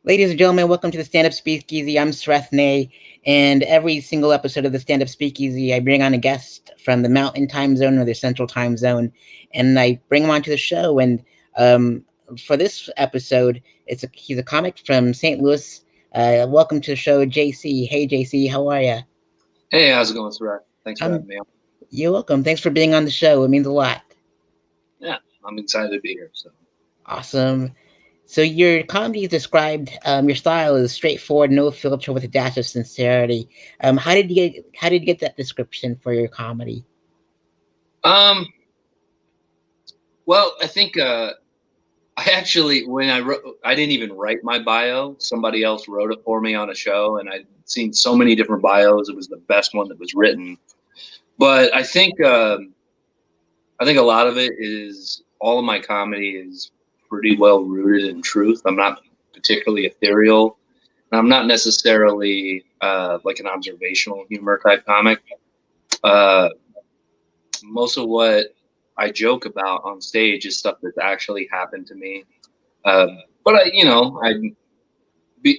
Ladies and gentlemen, welcome to the Stand Up Speakeasy. I'm Srethne, and every single episode of the Stand Up Speakeasy, I bring on a guest from the Mountain Time Zone or the Central Time Zone, and I bring him onto the show. And um, for this episode, he's a comic from St. Louis. Welcome to the show, JC. Hey, JC, how are you? Hey, how's it going, Sarah? Thanks for Um, having me on. you're welcome. Thanks for being on the show. It means a lot. Yeah, I'm excited to be here. So, Awesome. So your comedy is described. Your style is straightforward, no filter, with a dash of sincerity. How did you get that description for your comedy? um, well, I think I actually when I wrote, I didn't even write my bio. Somebody else wrote it for me on a show, and I'd seen so many different bios. It was the best one that was written. But I think a lot of it is all of my comedy is pretty well rooted in truth. I'm not particularly ethereal. And I'm not necessarily like an observational humor type comic. Uh, Most of what I joke about on stage is stuff that's actually happened to me. But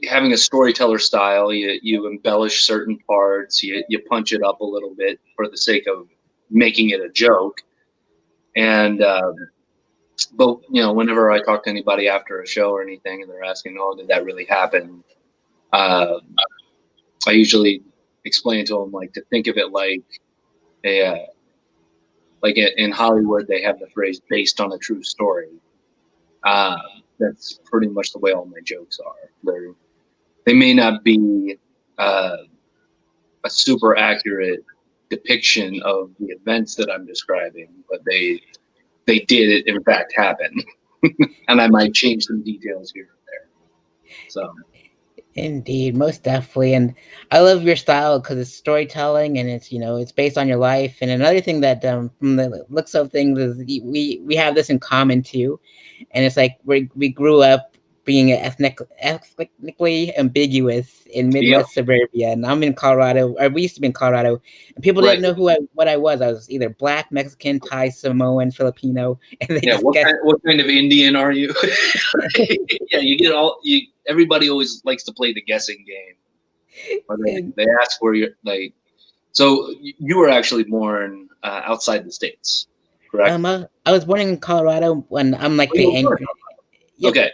having a storyteller style. You embellish certain parts. You punch it up a little bit for the sake of making it a joke. And but whenever I talk to anybody after a show or anything, and they're asking, "Oh, did that really happen?" Uh, I usually explain to them like to think of it like a in Hollywood, they have the phrase "based on a true story." Uh, that's pretty much the way all my jokes are. They may not be uh, a super accurate depiction of the events that I'm describing, but they did in fact happen, and I might change some details here and there. So Indeed, most definitely. And I love your style because it's storytelling and it's based on your life. And another thing that from the looks of things is we have this in common too. And it's like we grew up being ethnically ambiguous in yep, Midwest suburbia, and I'm in Colorado, or we used to be in Colorado, and people didn't right. know what I was. I was either Black, Mexican, Thai, Samoan, Filipino, and they Yeah, just guessed. what kind of Indian are you? Yeah, you get all you. Everybody always likes to play the guessing game, or they ask where you're like. So you were actually born outside the states, correct? I was born in Colorado when I'm like Oh, you the were born. angry. Yep. Okay,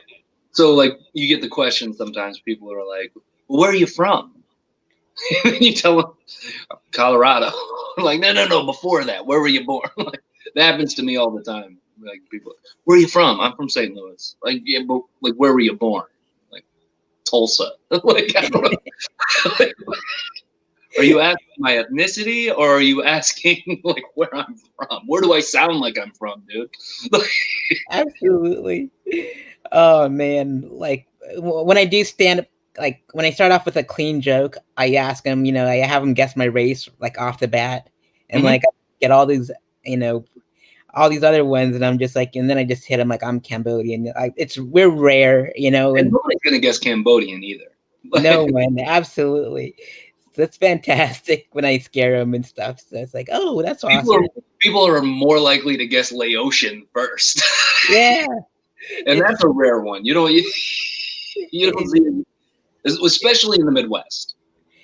so like you get the question sometimes. People are like, "Where are you from?" And you tell them Colorado. Like, no, no, no. Before that, where were you born? Like, that happens to me all the time. Like people, where are you from? I'm from St. Louis. Like, yeah, but like, where were you born? Like Tulsa. Like, I don't know. Are you asking my ethnicity, or are you asking like where I'm from? Where do I sound like I'm from, dude? Absolutely. Oh man, like when I do stand up, like when I start off with a clean joke, I ask them, I have them guess my race like off the bat, and Mm-hmm. like I get you know, all these other ones, and I'm just like, and then I just hit them like I'm Cambodian. We're rare, And and nobody's gonna guess Cambodian either. no Like, one, absolutely. That's fantastic when I scare them and stuff. So it's like, oh, that's people are awesome. people are more likely to guess Laotian first, Yeah, and it's that's a rare one. You don't see it, especially in the Midwest.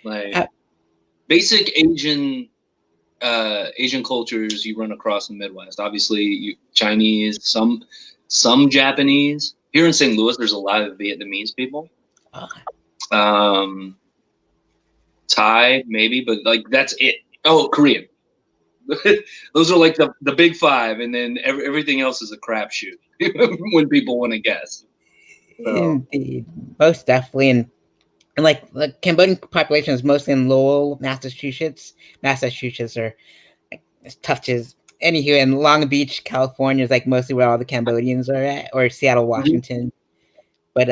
Like uh, basic Asian cultures you run across in the Midwest. Obviously, Chinese, some Japanese. Here in St. Louis, there's a lot of Vietnamese people. uh, Um, Thai, maybe, but like that's it. Oh, Korean. Those are like the big five, and then everything else is a crapshoot when people want to guess. So indeed, most definitely, and like the Cambodian population is mostly in Lowell, Massachusetts. Massachusetts are like as tough as anywho, and Long Beach, California is like mostly where all the Cambodians are at, or Seattle, mhm. Washington. But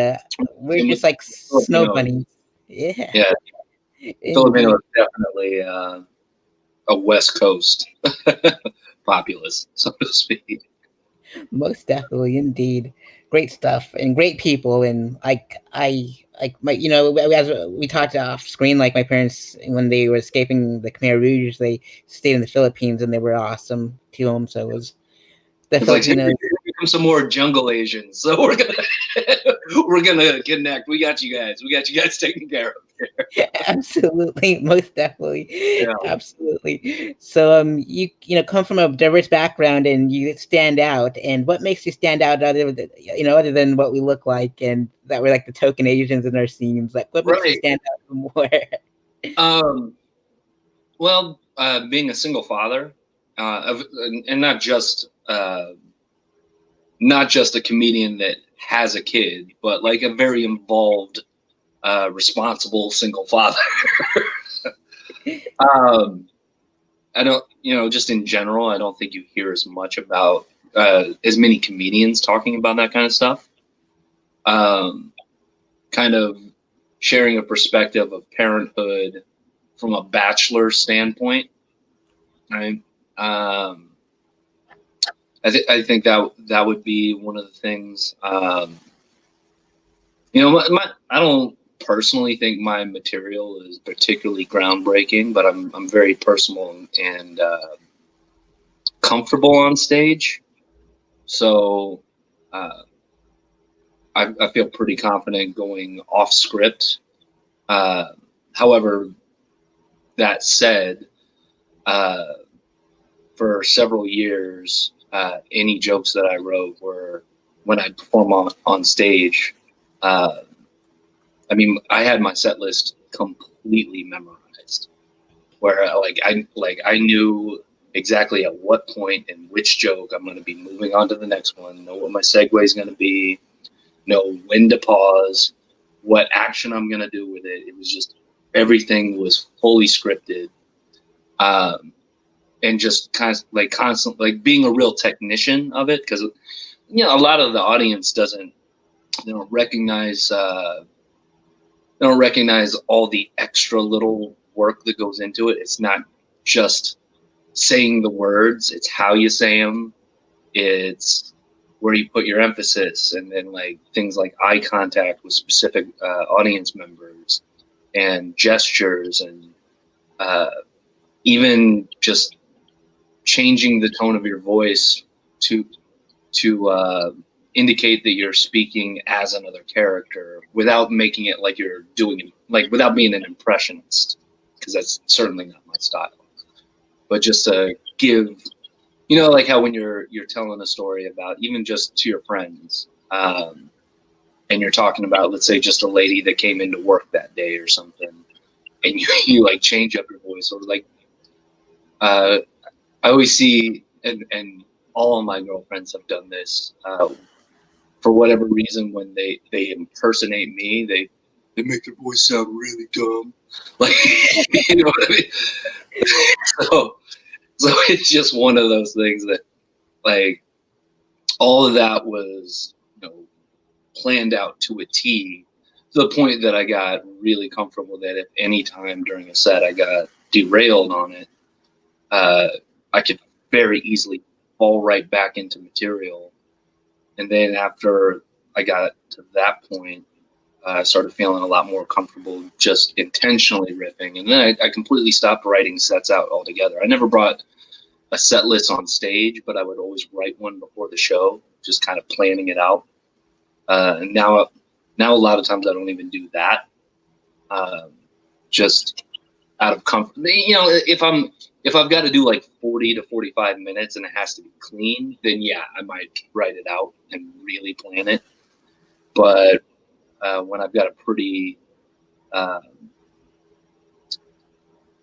we're Same with just like snow Filipino. bunnies. Yeah, Yeah, Filipino indeed, is definitely a West Coast populace, so to speak. most definitely, indeed. Great stuff and great people, and like my as we talked off screen, like my parents when they were escaping the Khmer Rouge, they stayed in the Philippines and they were awesome to them. So it was the It's like, hey, Filipinos. here become some more jungle Asians. So we're gonna we're gonna connect. We got you guys. We got you guys taken care of. Absolutely, most definitely, Yeah. absolutely. So, you know, come from a diverse background and you stand out. And what makes you stand out, other than, you know, other than what we look like and that we're like the token Asians in our scenes? Like, what makes you Right. stand out more? Um. Well, being a single father, and not just a comedian that has a kid, but like a very involved, responsible single father. um, I don't, just in general, I don't think you hear as much about as many comedians talking about that kind of stuff. Um, Kind of sharing a perspective of parenthood from a bachelor standpoint, right? Um, I think that would be one of the things. I don't personally think my material is particularly groundbreaking, but I'm very personal and comfortable on stage. So uh, I feel pretty confident going off script. Uh, However, that said, uh, for several years, any jokes that I wrote were when I perform on stage. Uh, I mean, I had my set list completely memorized, where I knew exactly at what point in which joke I'm going to be moving on to the next one, know what my segue is going to be, know when to pause, what action I'm going to do with it. It was just everything was fully scripted. And just kind of like constantly like being a real technician of it, because a lot of the audience doesn't they don't recognize all the extra little work that goes into it. It's not just saying the words, it's how you say them, it's where you put your emphasis, and then like things like eye contact with specific audience members and gestures, and uh, even just changing the tone of your voice to indicate that you're speaking as another character without making it like you're doing it, like without being an impressionist, because that's certainly not my style. But just to give, like how when you're telling a story about even just to your friends, and you're talking about, let's say, just a lady that came into work that day or something, and you like change up your voice, or like uh, I always see, and all of my girlfriends have done this. For whatever reason, when they impersonate me, they make their voice sound really dumb, like you know what I mean. So it's just one of those things that like all of that was planned out to a T, to the point that I got really comfortable that if any time during a set I got derailed on it, uh, I could very easily fall right back into material. And then after I got to that point, I started feeling a lot more comfortable just intentionally riffing. And then I completely stopped writing sets out altogether. I never brought a set list on stage, but I would always write one before the show, just kind of planning it out. And now a lot of times I don't even do that. Just out of comfort. If I've got to do like 40 to 45 minutes and it has to be clean, then yeah, I might write it out and really plan it. But when I've got a uh,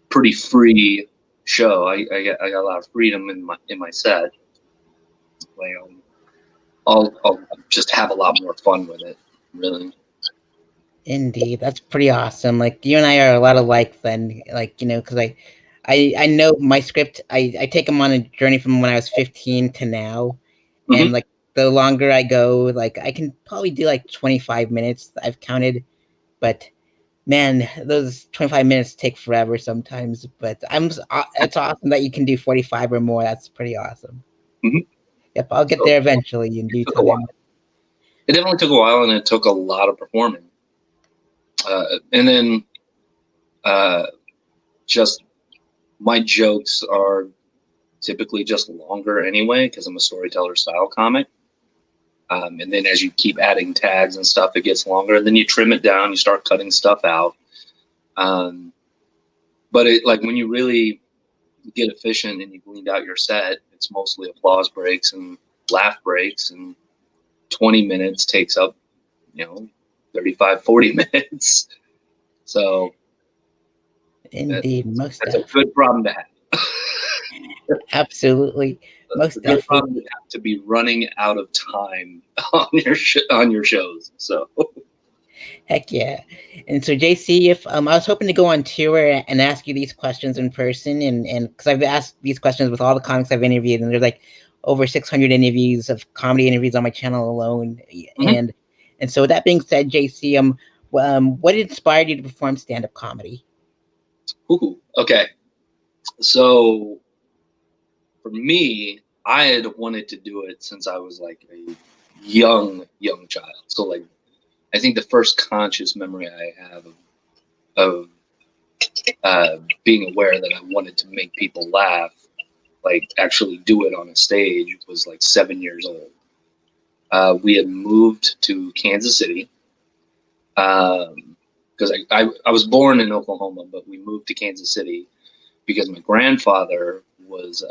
pretty free show, I got a lot of freedom in my set. Like, I'll just have a lot more fun with it, really. Indeed, that's pretty awesome. Like you and I are a lot alike then. Like, you know, because I know my script. I take them on a journey from when I was 15 to now, and Mm-hmm. like the longer I go, like I can probably do like 25 minutes. I've counted, but man, those 25 minutes take forever sometimes. But it's awesome that you can do 45 or more. That's pretty awesome. Mm-hmm. Yep, I'll get So there eventually in it due took a while. time. It definitely took a while, and it took a lot of performing. And then uh, just my jokes are typically just longer anyway, because I'm a storyteller style comic. And then as you keep adding tags and stuff, it gets longer. And then you trim it down. You start cutting stuff out. But it, like, when you really get efficient and you've cleaned out your set, it's mostly applause breaks and laugh breaks, and 20 minutes takes up, 35, 40 minutes. So Indeed, most that's a deaf. good problem to have. Absolutely, It's a most good definitely. problem to be running out of time on your shows. So Heck yeah. And so JC, if I was hoping to go on tour and ask you these questions in person, and because I've asked these questions with all the comics I've interviewed, and there's like over 600 interviews of comedy interviews on my channel alone. mhm. And so with that being said, JC, what inspired you to perform stand-up comedy? Ooh, okay. So for me, I had wanted to do it since I was like a young child. So like, I think the first conscious memory I have of being aware that I wanted to make people laugh, like actually do it on a stage, was like 7 years old. We had moved to Kansas City because I was born in Oklahoma, but we moved to Kansas City because my grandfather was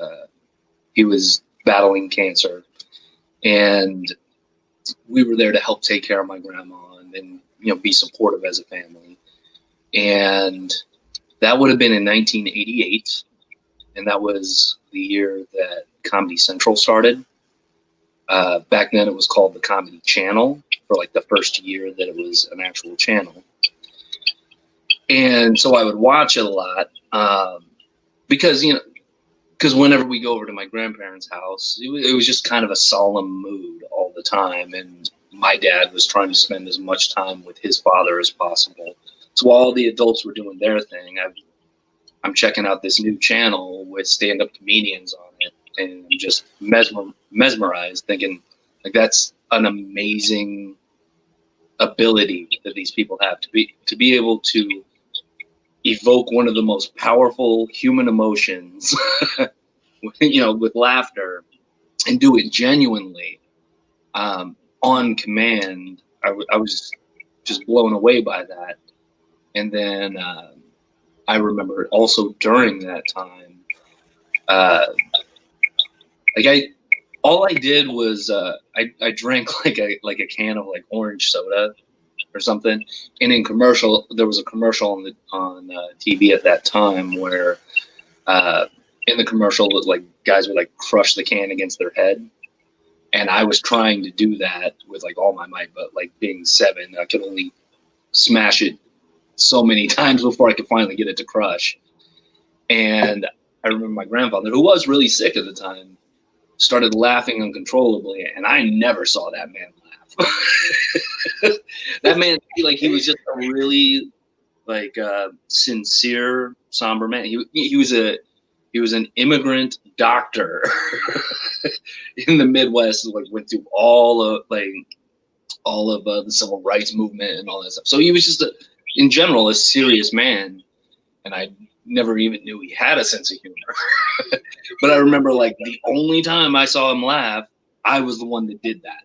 battling cancer, and we were there to help take care of my grandma and be supportive as a family. And that would have been in 1988, and that was the year that Comedy Central started. Back then, it was called the Comedy Channel for like the first year that it was an actual channel. And so I would watch it a lot because whenever we go over to my grandparents' house, it was just kind of a solemn mood all the time. And my dad was trying to spend as much time with his father as possible. So while all the adults were doing their thing, I'm checking out this new channel with stand-up comedians on it, and I'm just mesmerized, thinking like that's an amazing ability that these people have to be able to evoke one of the most powerful human emotions, with laughter, and do it genuinely, on command. I was just blown away by that. And then I remember also during that time, uh, like all I did was I drank like a can of like orange soda or something. And there was a commercial on TV at that time where in the commercial, like guys would like crush the can against their head, and I was trying to do that with like all my might, but like being 7, I could only smash it so many times before I could finally get it to crush. And I remember my grandfather, who was really sick at the time, started laughing uncontrollably, and I never saw that man laugh. That man, like, he was just a really like sincere, somber man. He was an immigrant doctor in the Midwest, like went through all of the civil rights movement and all that stuff. So he was just in general, a serious man, and I never even knew he had a sense of humor. But I remember, like, the only time I saw him laugh, I was the one that did that,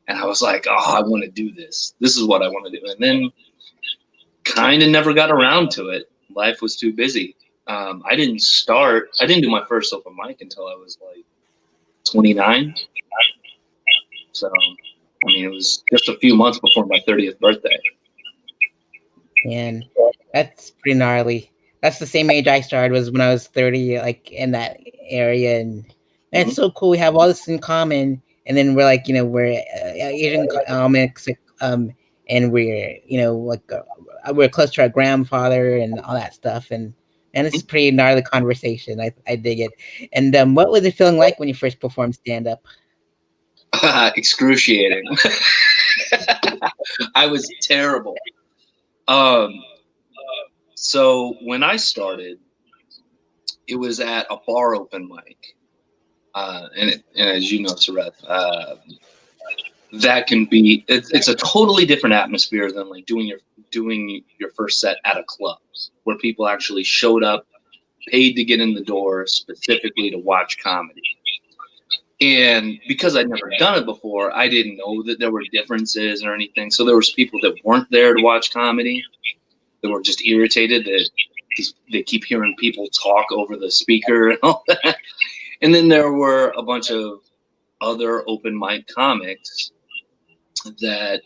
and I was like, "Oh, I want to do this. This is what I want to do." And then, kind of never got around to it. Life was too busy. I didn't do my first open mic until I was like 29. So, I mean, it was just a few months before my 30th birthday. And that's pretty gnarly. That's the same age I started, was when I was 30, like in that area. And it's Mhm. so cool. We have all this in common. And then we're like, we're Asian comics, and we're, we're close to our grandfather and all that stuff. And it's a pretty gnarly conversation. I dig it. And what was it feeling like when you first performed stand up? Excruciating. I was terrible. Um, so when I started, it was at a bar open mic, and as you know, Sareth, that can be it's a totally different atmosphere than like doing your first set at a club, where people actually showed up, paid to get in the door specifically to watch comedy. And because I'd never done it before, I didn't know that there were differences or anything. So there was people that weren't there to watch comedy that were just irritated that they keep hearing people talk over the speaker and all that. And then there were a bunch of other open mic comics that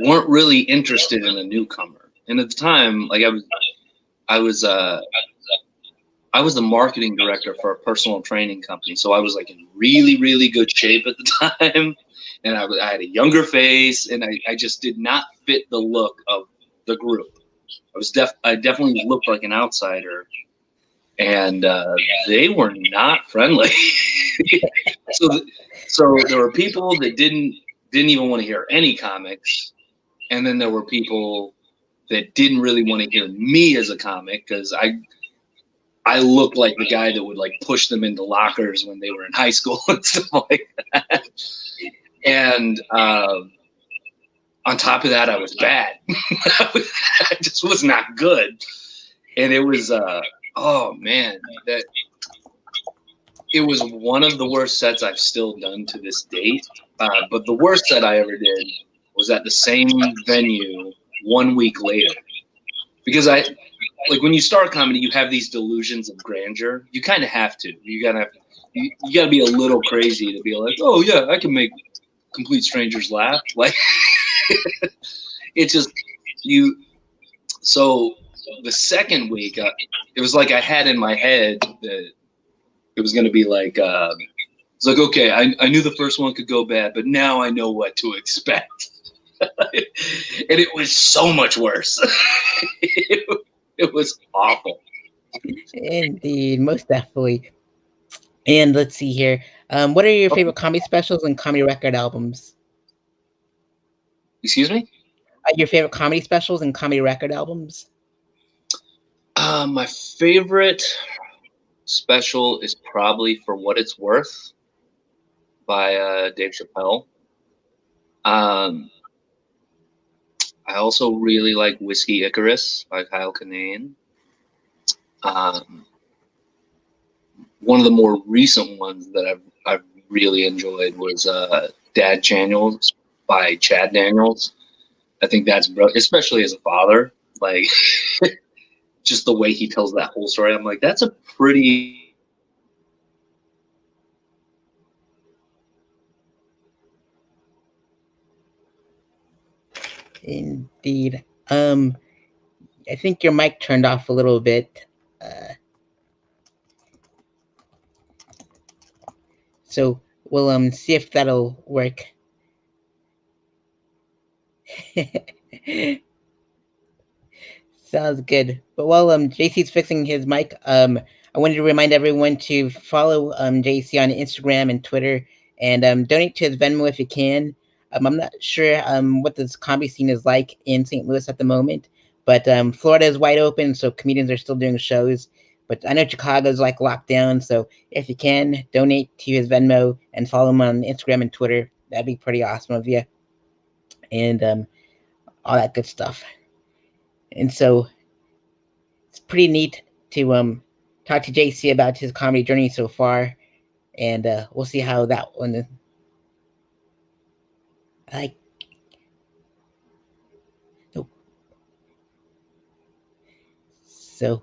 weren't really interested in a newcomer. And at the time, like I was I was the marketing director for a personal training company, so I was like in really, really good shape at the time, and I had a younger face, and I just did not fit the look of the group. I definitely looked like an outsider, and they were not friendly. so so there were people that didn't even want to hear any comics, and then there were people that didn't really want to hear me as a comic because I looked like the guy that would like push them into lockers when they were in high school and stuff like that. And on top of that, I was bad. I just was not good. And it was, oh man, that it was one of the worst sets I've still done to this date. But the worst set I ever did was at the same venue 1 week later. Because like when you start comedy, you have these delusions of grandeur. You kind of have to. You gotta be a little crazy to be like, oh yeah, I can make complete strangers laugh. Like it's just you. So the second week, it was like I had in my head that it was gonna be like, it's like okay, I knew the first one could go bad, but now I know what to expect. And it was so much worse. It was awful. Indeed, most definitely. And let's see here. What are your favorite comedy specials and comedy record albums? Excuse me? Your favorite comedy specials and comedy record albums? My favorite special is probably For What It's Worth by Dave Chappelle. I also really like Whiskey Icarus by Kyle Kinane. One of the more recent ones that I've really enjoyed was Dad Channels by Chad Daniels. I think that's brilliant, especially as a father. Like, just the way he tells that whole story. I'm like, that's a pretty Indeed. I think your mic turned off a little bit. So we'll see if that'll work. Sounds good. But while JC's fixing his mic, I wanted to remind everyone to follow JC on Instagram and Twitter, and donate to his Venmo if you can. I'm not sure what this comedy scene is like in St. Louis at the moment, but Florida is wide open, so comedians are still doing shows. But I know Chicago's like locked down, so if you can, donate to his Venmo and follow him on Instagram and Twitter. That'd be pretty awesome of you, and all that good stuff. And so it's pretty neat to talk to JC about his comedy journey so far, and we'll see how that one. Like, so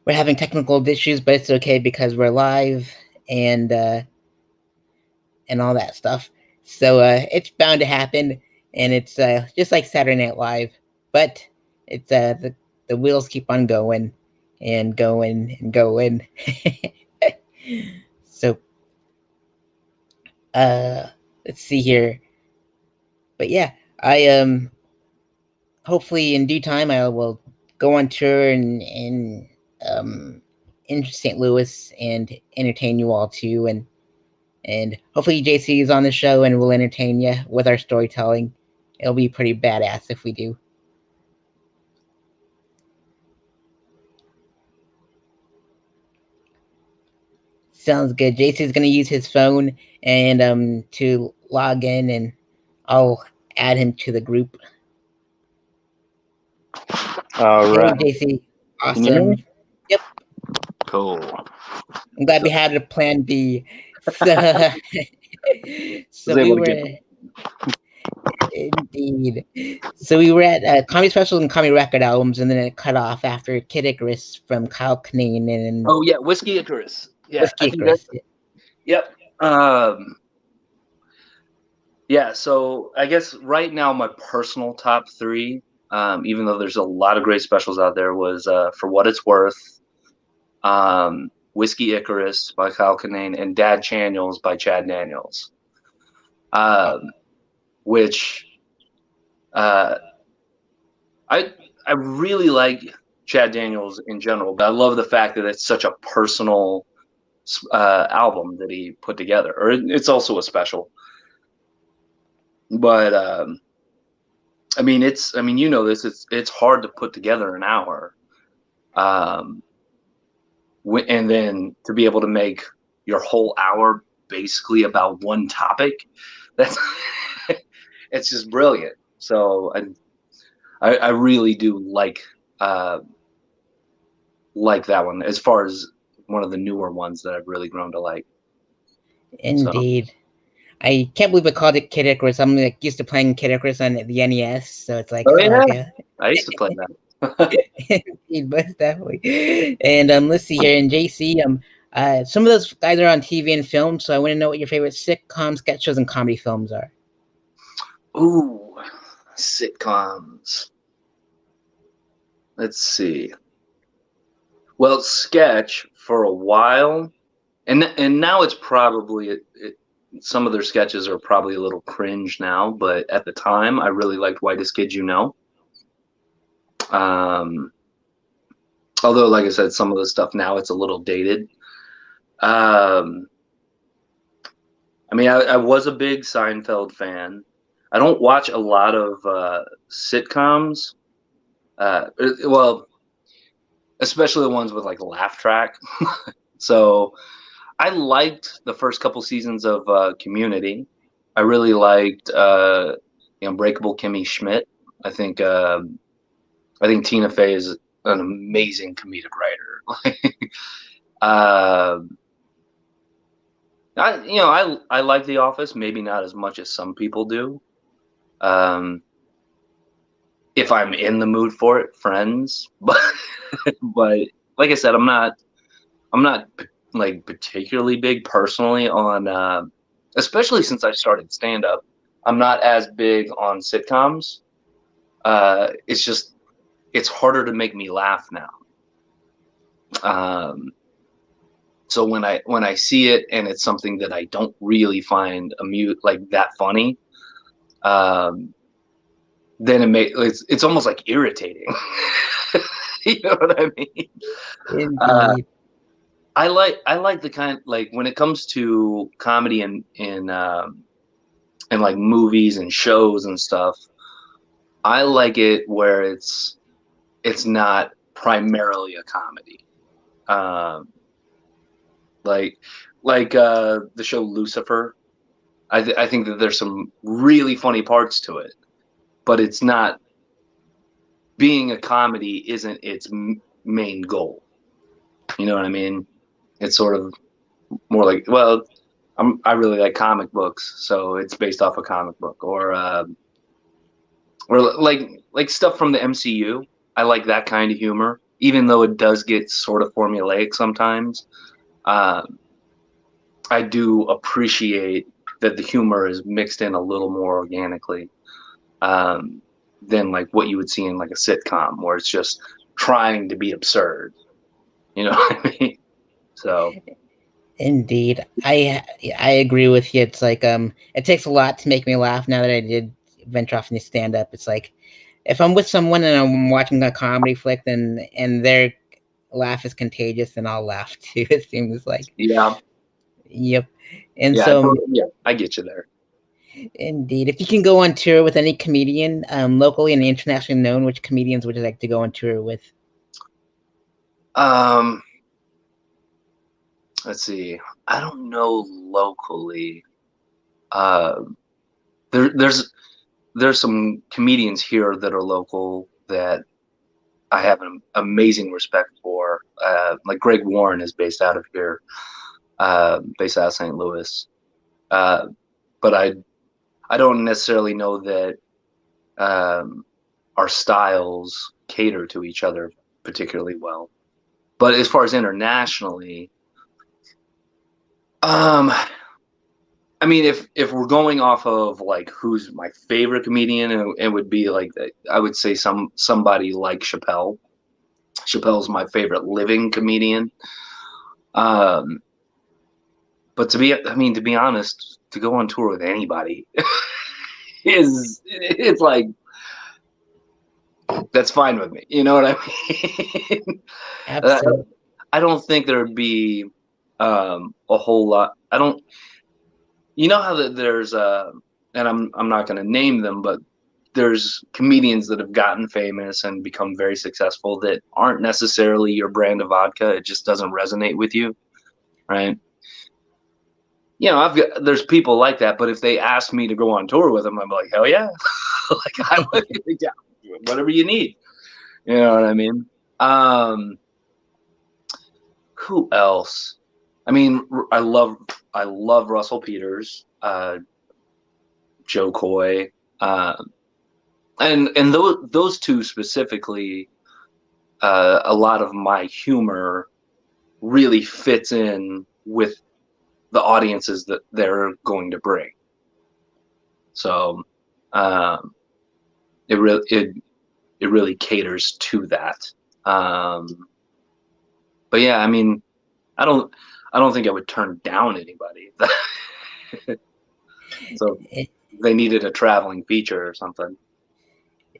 we're having technical issues, but it's okay because we're live and all that stuff. So it's bound to happen, and it's just like Saturday Night Live, but it's the wheels keep on going and going and going. So uh, let's see here. But yeah, I hopefully in due time I will go on tour and um in St. Louis and entertain you all too, and hopefully JC is on the show and will entertain you with our storytelling. It'll be pretty badass if we do. Sounds good. JC's gonna use his phone and to log in, and I'll add him to the group. All Hey right. JC, Can you hear awesome. me? Yep, Cool. I'm glad So, we had a plan B. So, Was so we able to get. were indeed. So we were at comedy specials and comedy record albums, and then it cut off after Kid Icarus from Kyle Kinane and Oh yeah, Whiskey Icarus. Yeah, Whiskey I think that. Icarus. Yep. Um, yeah. So I guess right now my personal top three, even though there's a lot of great specials out there, was For What It's Worth, Whiskey Icarus by Kyle Kinane, and Dad Channels by Chad Daniels. Which uh, I I really like Chad Daniels in general, but I love the fact that it's such a personal album that he put together. Or it's also a special, but I mean, you know this. It's hard to put together an hour, um, and then to be able to make your whole hour basically about one topic. That's it's just brilliant. So I really do uh, like that one as far as one of the newer ones that I've really grown to like. So, Indeed. I can't believe it called it Kid Icarus. I'm like used to playing Kid Icarus on the NES, so it's like, oh oh, yeah, okay. I used to play that. Indeed, most definitely. And let's see here in JC. Some of those guys are on TV and film, so I want to know what your favorite sitcom, sketch shows, and comedy films are. Ooh, sitcoms. Let's see. Well, sketch for a while, and now it's probably some of their sketches are probably a little cringe now, but at the time I really liked Whitest Kid You Know. Um, Although, like I said, some of the stuff now it's a little dated. Um, I mean, I was a big Seinfeld fan. I don't watch a lot of sitcoms. Well, especially the ones with like laugh track. So I liked the first couple seasons of Community. I really liked Unbreakable Kimmy Schmidt. I think I think Tina Fey is an amazing comedic writer. uh, I like The Office, maybe not as much as some people do. Um, if I'm in the mood for it, Friends, but like I said, I'm not like particularly big personally on, especially since I started stand up. I'm not as big on sitcoms. It's just it's harder to make me laugh now. Um, so when I see it and it's something that I don't really find like that funny, um, then it's almost like irritating. You know what I mean? Uh, Indeed. I like the kind like when it comes to comedy and like movies and shows and stuff. I like it where it's not primarily a comedy. Um, like the show Lucifer. I think that there's some really funny parts to it, but it's not being a comedy isn't its main goal. You know what I mean? It's sort of more like, well, I really like comic books, so it's based off a comic book, or like stuff from the MCU. I like that kind of humor, even though it does get sort of formulaic sometimes. Um, I do appreciate that the humor is mixed in a little more organically, um, than like what you would see in like a sitcom, where it's just trying to be absurd. You know what I mean? So Indeed. I agree with you. It's like it takes a lot to make me laugh now that I did venture off into stand up. It's like if I'm with someone and I'm watching a comedy flick and their laugh is contagious, then I'll laugh too. It seems like. yeah, Yep. And yeah, so yeah, I get you there. indeed, if you can go on tour with any comedian, locally and internationally known, which comedians would you like to go on tour with? Um, let's see. I don't know locally. Uh, there's some comedians here that are local that I have an amazing respect for. Like Greg Warren is based out of here. based out of St. Louis. Uh, but I don't necessarily know that our styles cater to each other particularly well. But as far as internationally, um, I mean, if we're going off of like who's my favorite comedian, it would be like I would say somebody like Chappelle. Chappelle's my favorite living comedian. Um, but to be honest, to go on tour with anybody it's like that's fine with me. You know what I mean? uh, Absolutely. I don't think there'd be a whole lot. I don't. You know how there's and I'm not going to name them, but there's comedians that have gotten famous and become very successful that aren't necessarily your brand of vodka. It just doesn't resonate with you, right? You know, there's people like that, but if they ask me to go on tour with them, I'm like, hell yeah, like I would, yeah, whatever you need. You know what I mean? Um, who else? I mean, I love Russell Peters, Joe Coy, uh, and those two specifically. A lot of my humor really fits in with the audiences that they're going to bring. So um, it really caters to that. Um, but yeah, I mean, I don't I don't think I would turn down anybody. So they needed a traveling feature or something.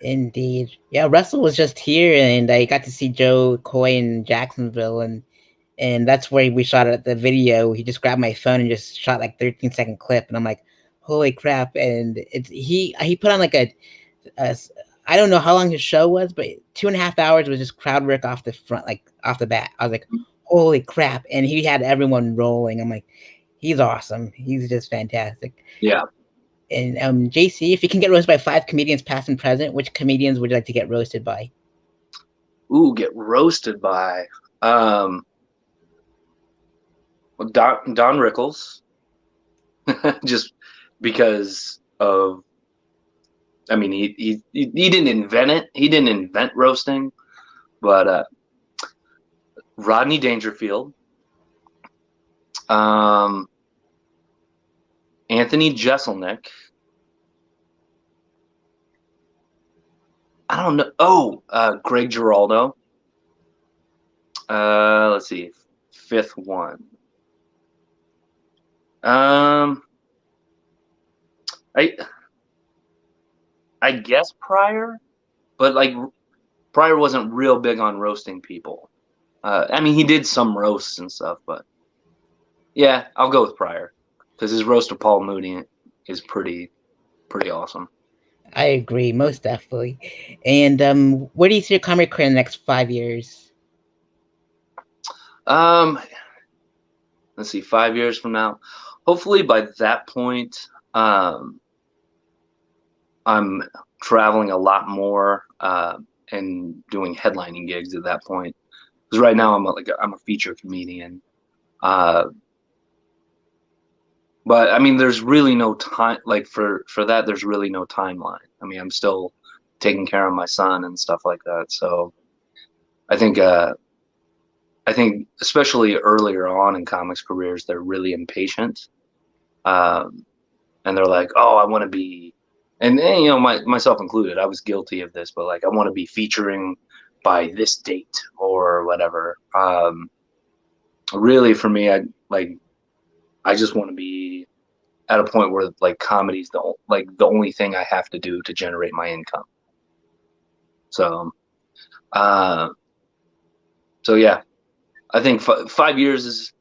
Indeed. Yeah, Russell was just here, and I got to see Joe Coy in Jacksonville, and that's where we shot at the video. He just grabbed my phone and just shot like 13-second clip, and I'm like, holy crap! And he put on like a I don't know how long his show was, but 2.5 hours was just crowd work off the front, like off the bat. I was like, holy crap! And he had everyone rolling. I'm like, he's awesome. He's just fantastic. Yeah. And JC, if you can get roasted by 5 comedians, past and present, which comedians would you like to get roasted by? Ooh, get roasted by um, Don Rickles, just because of. I mean, he didn't invent it. He didn't invent roasting, but Rodney Dangerfield, um, Anthony Jeselnik. I don't know. Oh, Greg Giraldo. Let's see, fifth one. Um, I I guess Pryor, but like Pryor wasn't real big on roasting people. I mean, he did some roasts and stuff, but yeah, I'll go with Pryor because his roast of Paul Mooney is pretty awesome. I agree, most definitely. And where do you see your comedy career in the next 5 years? Um, let's see, 5 years from now, hopefully by that point, um, I'm traveling a lot more and doing headlining gigs at that point. Because right now I'm a feature comedian, uh, but I mean, there's really no time like for that. There's really no timeline. I mean, I'm still taking care of my son and stuff like that. So I think uh, I think especially earlier on in comics careers, they're really impatient, um, and they're like, "Oh, I want to be," and you know, myself included, I was guilty of this, but like, I want to be featuring by this date or whatever. Really, for me, I just want to be at a point where like comedy's the only thing I have to do to generate my income. So, uh, so yeah, I think 5 years is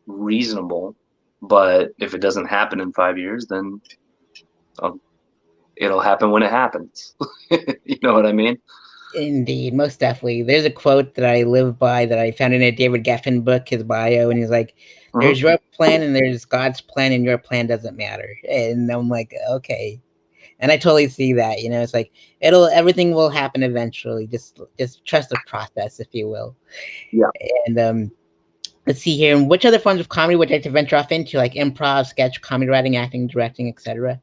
reasonable, but if it doesn't happen in 5 years, then um, it'll happen when it happens. You know what I mean? Indeed, most definitely. There's a quote that I live by that I found in a David Geffen book, his bio, and he's like, Mhm. "There's your plan, and there's God's plan, and your plan doesn't matter." And I'm like, okay, and I totally see that. You know, it's like everything will happen eventually. Just trust the process, if you will. Yeah. And Let's see here. And which other forms of comedy would you like to venture off into, like improv, sketch, comedy writing, acting, directing, etc.?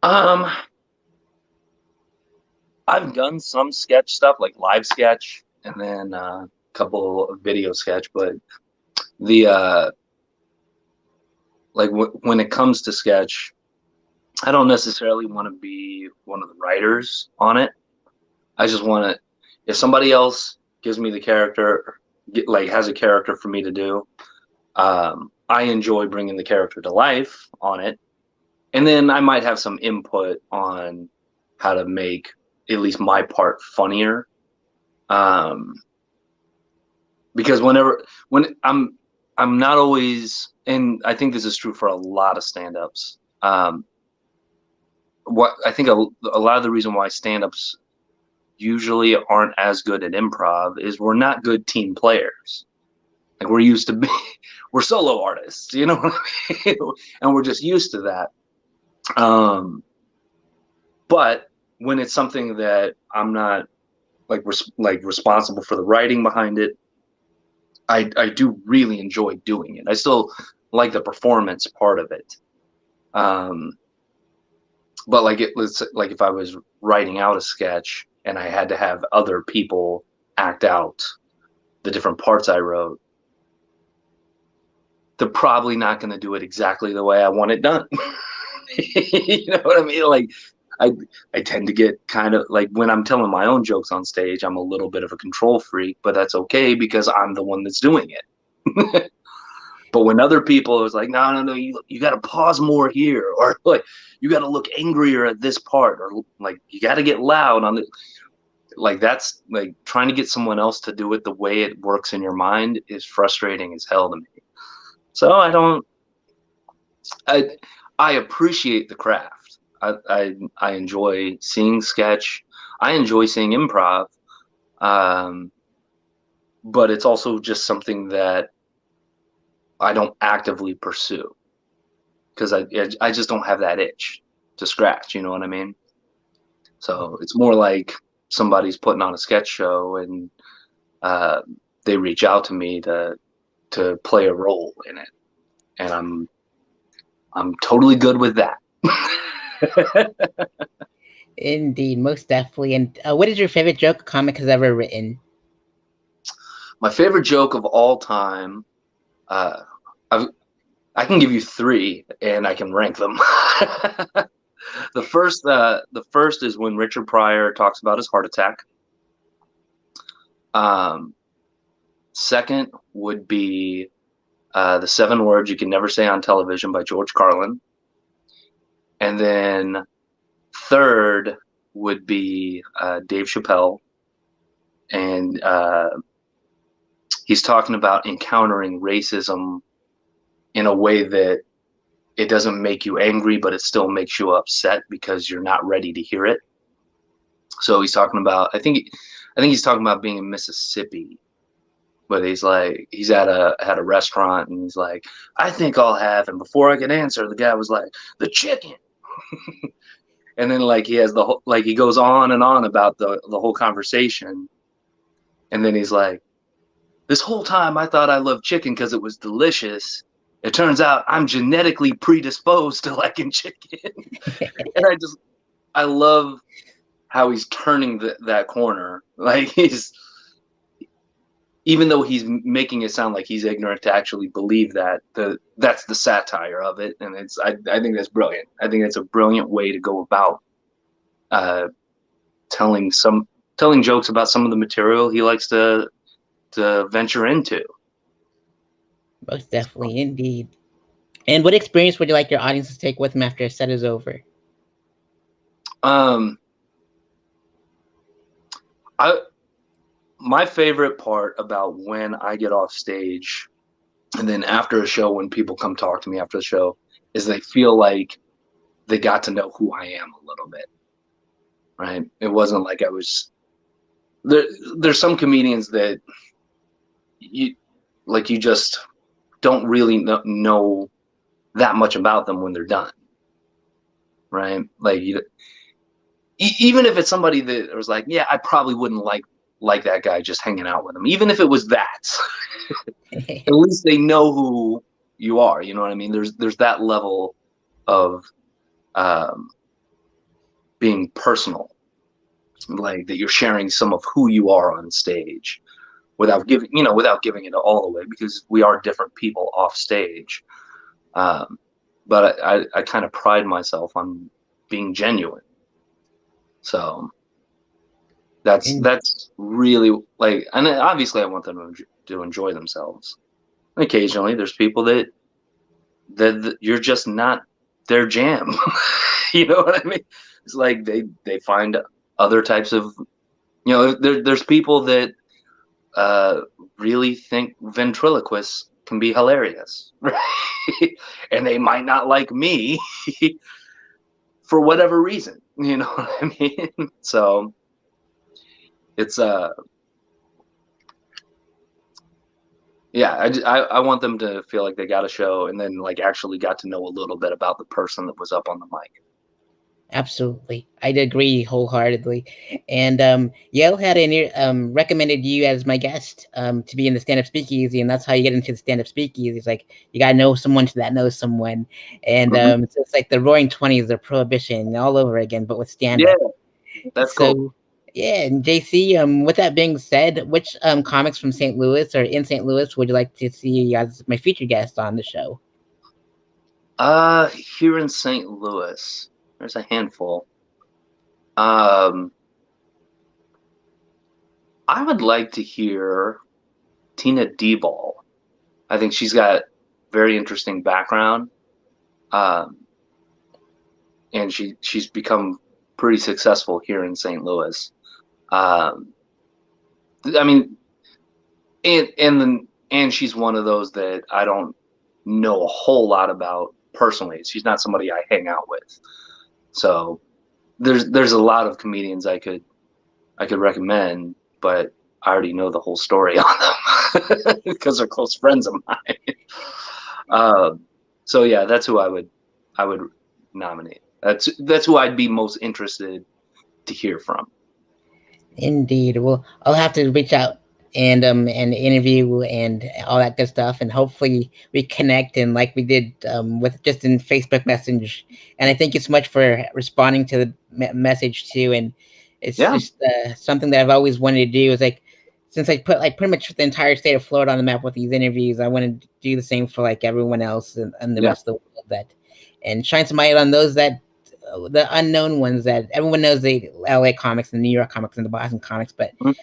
Um, I've done some sketch stuff like live sketch and then a couple of video sketch, but the like when it comes to sketch, I don't necessarily want to be one of the writers on it. I just want to, if somebody else gives me the character, like has a character for me to do, I enjoy bringing the character to life on it. And then I might have some input on how to make at least my part funnier. Um, because when I'm not always, and I think this is true for a lot of stand-ups. What I think a lot of the reason why stand-ups usually aren't as good at improv is we're not good team players. Like we're used to be, we're solo artists, you know what I mean? And we're just used to that. But when it's something that I'm not like responsible for the writing behind it, I do really enjoy doing it. I still like the performance part of it. But let's like if I was writing out a sketch and I had to have other people act out the different parts I wrote, they're probably not going to do it exactly the way I want it done. You know what I mean? Like I tend to get kind of like when I'm telling my own jokes on stage, I'm a little bit of a control freak, but that's okay because I'm the one that's doing it. But when other people is like, no, you got to pause more here, or like you got to look angrier at this part, or like you got to get loud on the, like that's like trying to get someone else to do it the way it works in your mind is frustrating as hell to me. So I appreciate the craft. I enjoy seeing sketch. I enjoy seeing improv. Um, but it's also just something that I don't actively pursue because I just don't have that itch to scratch. You know what I mean? So it's more like somebody's putting on a sketch show and uh, they reach out to me to play a role in it, and I'm totally good with that. Indeed, most definitely. And what is your favorite joke a comic has ever written? My favorite joke of all time, uh, I've, I can give you three, and I can rank them. The first is when Richard Pryor talks about his heart attack. Um, Second would be the 7 words you can never say on television by George Carlin, and then third would be Dave Chappelle, and he's talking about encountering racism in a way that it doesn't make you angry, but it still makes you upset because you're not ready to hear it. So he's talking about, I think he's talking about being in Mississippi, but he's like, he's at a restaurant and he's like, I think I'll have, and before I could answer, the guy was like, the chicken. And then like he has the whole, like he goes on and on about the whole conversation, and then he's like, this whole time I thought I loved chicken because it was delicious. It turns out I'm genetically predisposed to liking chicken. And I love how he's turning that corner. Like even though he's making it sound like he's ignorant to actually believe that's the satire of it. And I think that's brilliant. I think it's a brilliant way to go about uh, telling jokes about some of the material he likes to venture into. Most definitely, indeed. And what experience would you like your audience to take with them after a set is over? Um, I My favorite part about when I get off stage and then after a show when people come talk to me after the show is they feel like they got to know who I am a little bit. Right? It wasn't like I was there. There's some comedians that you just don't really know that much about them when they're done. Right? Like even if it's somebody that was like, yeah, I probably wouldn't like that guy just hanging out with them, even if it was that. At least they know who you are. You know what I mean? There's that level of um, being personal, like that you're sharing some of who you are on stage without giving it all away, because we are different people off stage. But I kind of pride myself on being genuine. So And that's really like, and obviously I want them to enjoy themselves. And occasionally there's people that you're just not their jam. You know what I mean? It's like they find other types of, there's people that uh, really think ventriloquists can be hilarious, right? And they might not like me for whatever reason. You know what I mean? So it's yeah, I want them to feel like they got a show and then like actually got to know a little bit about the person that was up on the mic. absolutely, I'd agree wholeheartedly. And Yale had recommended you as my guest to be in the stand up speakeasy, and that's how you get into the stand up speakeasy. It's like you gotta know someone that knows someone, and Mm-hmm. so it's like the Roaring Twenties or Prohibition all over again, but with stand Yeah, up. that's cool. So yeah, and JC, with that being said, which comics from St. Louis or in St. Louis would you like to see as my featured guest on the show? Here in St. Louis, there's a handful. Um, I would like to hear Tina D-Ball. I think she's got very interesting background, um, and she's become pretty successful here in St. Louis. Um, I mean, and she's one of those that I don't know a whole lot about personally. She's not somebody I hang out with. So there's a lot of comedians I could recommend, but I already know the whole story on them because they're close friends of mine. So yeah, that's who I would nominate. That's who I'd be most interested to hear from. Indeed. Well, I'll have to reach out and interview and all that good stuff, and hopefully we connect and like we did with just in Facebook message. And I thank you so much for responding to the message too. And it's Yeah, just something that I've always wanted to do. Is like since I put like pretty much the entire state of Florida on the map with these interviews, I want to do the same for like everyone else and the yeah, rest of the world, that and shine some light on those that the unknown ones that everyone knows, the LA comics and the New York comics and the Boston comics, but mhm,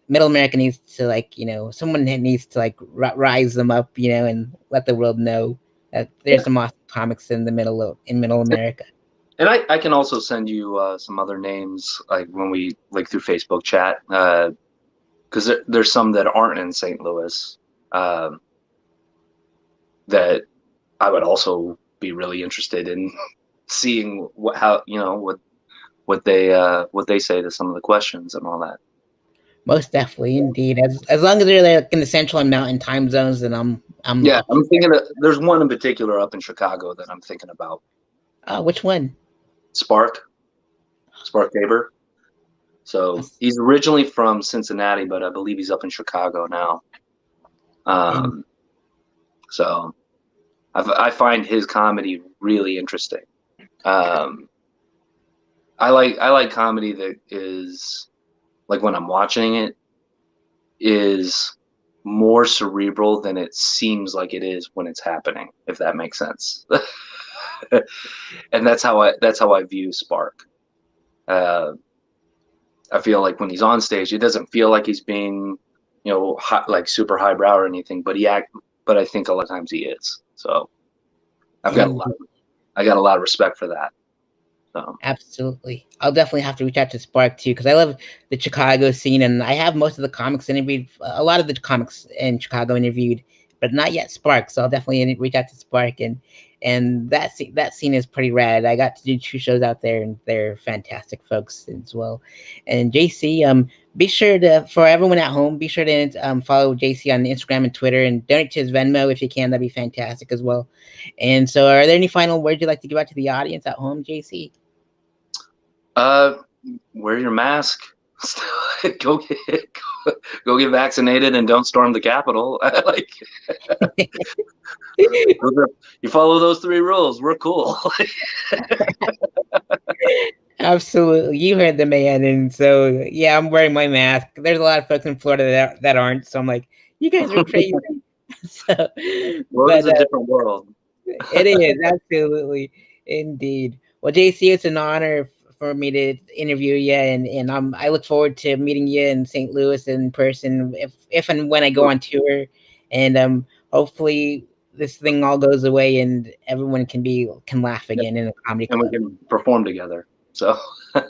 Middle America needs to like someone needs to like rise them up, and let the world know that there's yeah. some awesome comics in the Middle America. And I can also send you some other names like when we like through Facebook chat, because there's some that aren't in St. Louis, um, that I would also be really interested in seeing how what they say to some of the questions and all that. Most definitely, indeed. As long as they're like in the central and mountain time zones, then I'm Yeah, up I'm for it. thinking there's one in particular up in Chicago that I'm thinking about. Which one? Spark, Spark Tabor. So he's originally from Cincinnati, but I believe he's up in Chicago now. And Um, so I find his comedy really interesting. Um, I like comedy that is like when I'm watching it is more cerebral than it seems like it is when it's happening, if that makes sense. And that's how I view Spark. Uh, I feel like when he's on stage, it doesn't feel like he's being, like super highbrow or anything, but I think a lot of times he is. So I've got a lot and of, I got a lot of respect for that. So absolutely. I'll definitely have to reach out to Spark too, because I love the Chicago scene, and I have most of the comics interviewed. A lot of the comics in Chicago interviewed, but not yet Spark. So I'll definitely reach out to Spark, and that scene is pretty rad. I got to do 2 shows out there, and they're fantastic folks as well. And JC, be sure to for everyone at home, be sure to follow JC on Instagram and Twitter, and donate to his Venmo if you can. That'd be fantastic as well. And so, are there any final words you'd like to give out to the audience at home, JC? uh, wear your mask, go get go get vaccinated and don't storm the Capitol. Like, you follow those 3 rules, we're cool. Absolutely. You heard the man. And so, yeah, I'm wearing my mask. There's a lot of folks in Florida that aren't. So I'm like, you guys are crazy. So, World is but a different world. it is absolutely indeed. Well, JC, it's an honor for me to interview you, and I look forward to meeting you in St. Louis in person if and when I go on tour, and hopefully this thing all goes away and everyone can laugh Yeah. again in a comedy And we club. can perform together. So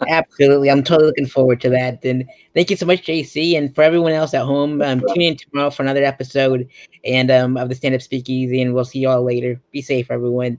Absolutely. I'm totally looking forward to that. And thank you so much, JC. And for everyone else at home, tune in tomorrow for another episode and of the Stand Up Speakeasy. And we'll see you all later. Be safe, everyone.